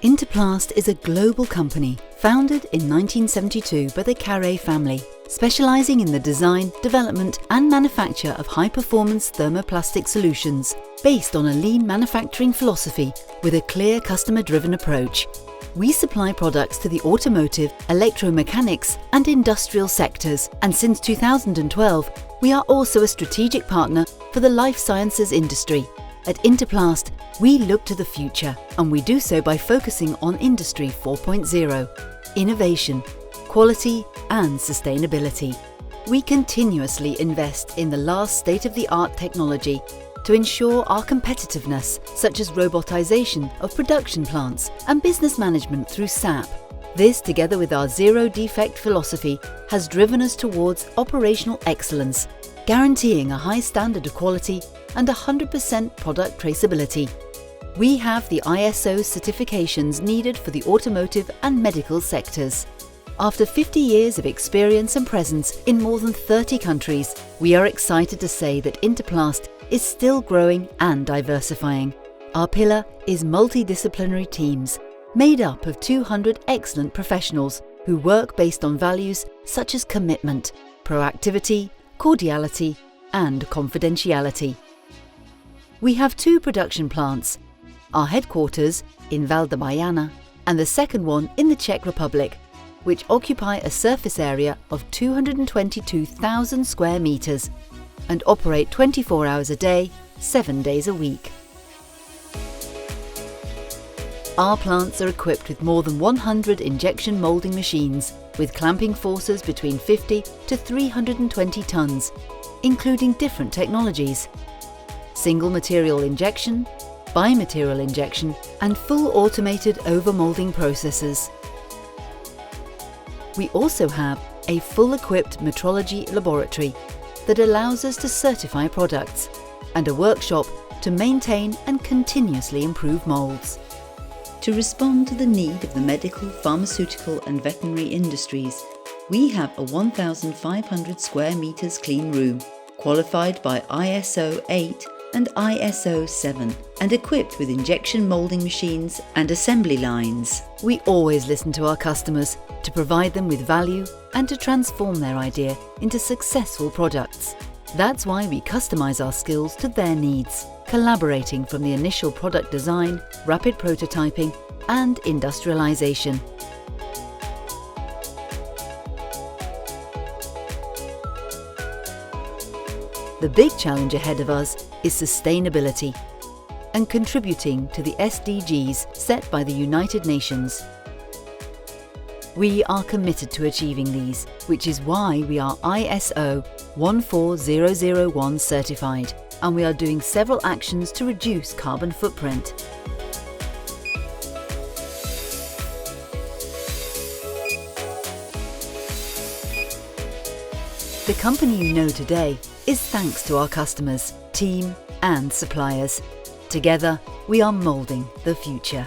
Inteplast is a global company founded in 1972 by the Carré family, specializing in the design, development and manufacture of high-performance thermoplastic solutions based on a lean manufacturing philosophy with a clear customer-driven approach. We supply products to the automotive, electromechanics and industrial sectors, and since 2012 we are also a strategic partner for the life sciences industry. At Inteplast, we look to the future, and we do so by focusing on Industry 4.0, innovation, quality and sustainability. We continuously invest in the last state-of-the-art technology to ensure our competitiveness, such as robotization of production plants and business management through SAP. This, together with our zero-defect philosophy, has driven us towards operational excellence, guaranteeing a high standard of quality and 100% product traceability. We have the ISO certifications needed for the automotive and medical sectors. After 50 years of experience and presence in more than 30 countries, we are excited to say that Inteplast is still growing and diversifying. Our pillar is multidisciplinary teams, made up of 200 excellent professionals who work based on values such as commitment, proactivity, cordiality and confidentiality. We have 2 production plants, our headquarters in Valdebayana and the second one in the Czech Republic, which occupy a surface area of 222,000 square meters and operate 24 hours a day, 7 days a week. Our plants are equipped with more than 100 injection moulding machines with clamping forces between 50 to 320 tons, including different technologies: single material injection, bimaterial injection and full automated overmoulding processes. We also have a full-equipped metrology laboratory that allows us to certify products and a workshop to maintain and continuously improve moulds. To respond to the need of the medical, pharmaceutical and veterinary industries, we have a 1,500 square meters clean room, qualified by ISO 8 and ISO 7 and equipped with injection moulding machines and assembly lines. We always listen to our customers to provide them with value and to transform their idea into successful products. That's why we customize our skills to their needs, collaborating from the initial product design, rapid prototyping and industrialization. The big challenge ahead of us is sustainability and contributing to the SDGs set by the United Nations. We are committed to achieving these, which is why we are ISO 14001 certified, and we are doing several actions to reduce carbon footprint. The company you know today is thanks to our customers, team and suppliers. Together, we are moulding the future.